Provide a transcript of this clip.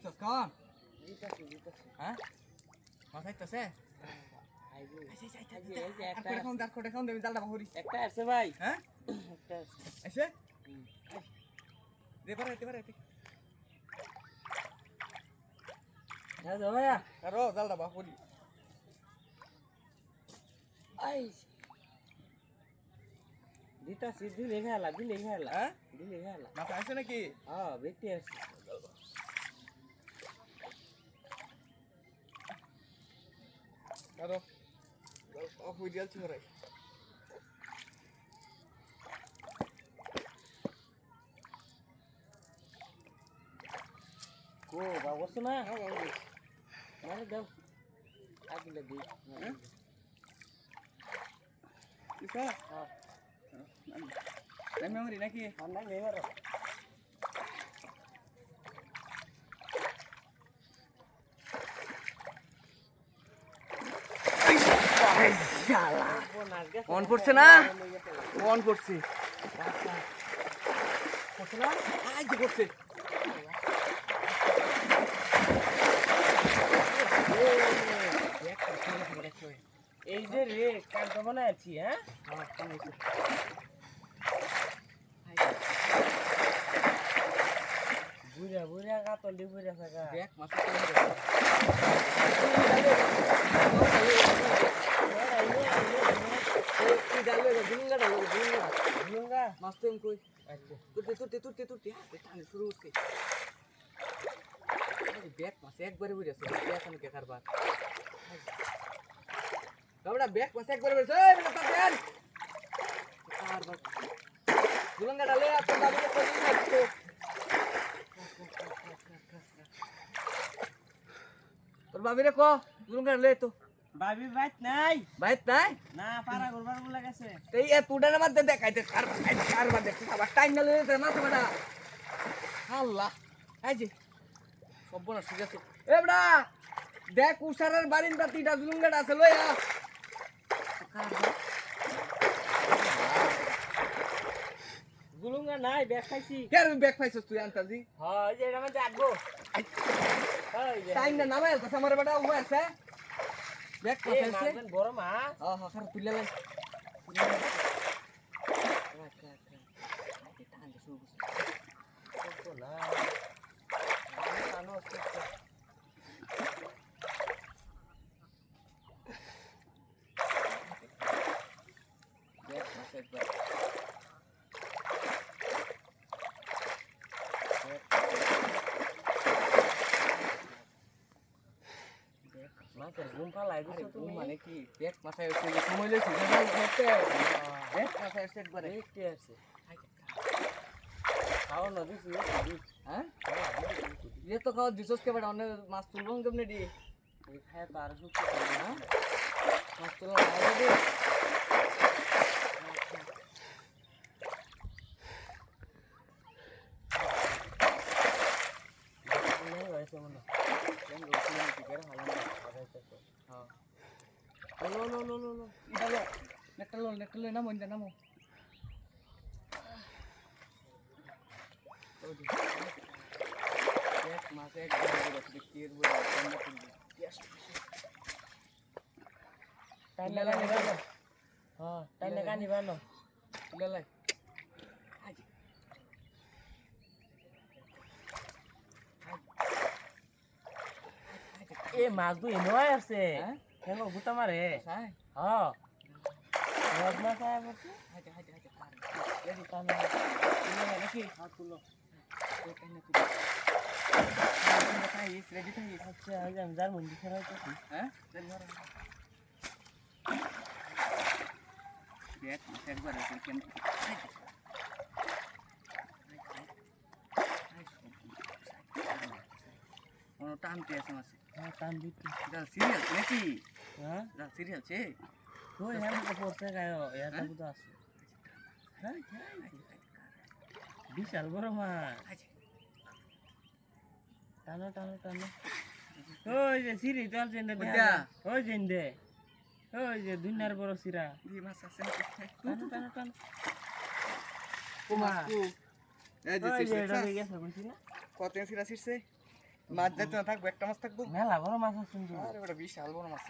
খাইছস কোন দিতাছি হ্যাঁ মাছ খাইছছে আইবো এই যে একটা এখন দেবি জালটা বাহুরি একটা আছে ভাই হ্যাঁ একটা আছে এসে দে পারে দাও ভাইয়া আরো জালটা বাহুরি আই দিতাছি দিলে খেলা হ্যাঁ দিলে খেলা মাছ আইছে নাকি হ্যাঁ বেটি আছে আরো বাহুরি দিলছি করে ও বাবুস না হ্যাঁ বাহুরি মানে দাও আগলে দি ইসা হ্যাঁ মেমোরি নাকি ঠান্ডা নেবার অন করছে না অন করছে করছে না আই যে করছে এই যে রে কান্ত বানাই আছি হ্যাঁ বুড়া কাতল দি বুড়া থাকা দেখ মাছ মাছ তো কই তুরতে টানে শুরু হচ্ছে ব্যাগ মাছ একবারে বুঝেছে এখন কে কারবার বাবুরা ব্যাগ মাছ একবারে বুঝেছে এই মিলা দেন কারবার দুলঙ্গা ডালে আপনার বাবুকে কই দিচ্ছো তোর বাবিরে কো দুলঙ্গা ডালে তো ভাবি বাইত নাই না পারা করবার বলে গেছে এই এ তুডার মধ্যে দেখাইতে কারবার দেখতে আবার টাইম না লইতে মাছ বাটা আল্লাহ এই যে সব্বনা ঠিক আছে এ বড়া দেখ উসারের বারিন্দা তিটা জুলুঙ্গাটা আছে লইয়া গুলুঙ্গা নাই ব্যাগ খাইছি কে রে ব্যাগ পাইছস তুই আনতাজি হ্যাঁ এই যে এটা মধ্যে আগবো এই যে টাইম না নামে তো আমার বেটা ও আছে ব্যাগ এই পাইছে মাছবেন বড় মাছ হ্যাঁ হ্যাঁ স্যার তুইলা লাই তো না টানো ব্যাগ পাইছে একবার মাছের ঘুম ফালাই আরে দিছো তুমি মানে কি ব্যাগ মাথায় হচ্ছে যে সময় লইছি না হচ্ছে ব্যাগ মাথায় হচ্ছে একবারে দেখতে আছে খাও না দিছি হ্যাঁ ये तो खाओ जिसोस के बड़ा उन्हें मास तुलो हमने दी এই খায় তো আর সুস্থ हां मास तुलो आया दे नहीं वैसे मना हम रोटी नहीं टिकर हाल में हां लो इधर लो नेट लो ना मन जाना मो एक मास एक बड़ा क्लियर हुआ बंद कर दे यस टाइम लगा निभानो हां टाइम लगा निभानो ले ले এ মাছ দুই নয় আছে হ্যাঁ কেন গুতা মারে সাই হ্যাঁ মাছ মাছ আয় বলছি হাইতে এই কানে তুলো নাকি হাত তুলো তো কানে তুলো তাই ইস রেডি তাই আচ্ছা আজ আমি যার মন দিছে রাইতেছি হ্যাঁ চল মারো দেখ একবার আছে কেন কোন টানতে আছে মাসে হ্যাঁ টান দিতে যা সিরিয়াল নাকি হ্যাঁ যা সিরিয়াল আছে কই হ্যাঁ তো পড়তে গায় এটা তো আছে হ্যাঁ বিশাল বড় মাছ টানো টানো টানো ওই যে সিরি চল জেন্দে ওই জেন্দে ওই যে দুনিয়ার বড় সিরা দি মাছ আছে টানো টানো টানো কুমা এই যে ওই যে সিরছে এটা গেছে বুঝছি না কত সিরা সিরছে মাছ যাইতে না থাকবো, একটা মাছ থাকবো। মেলা বড় মাছ আছে কিন্তু। আরে ওটা বিশাল বড় মাছ।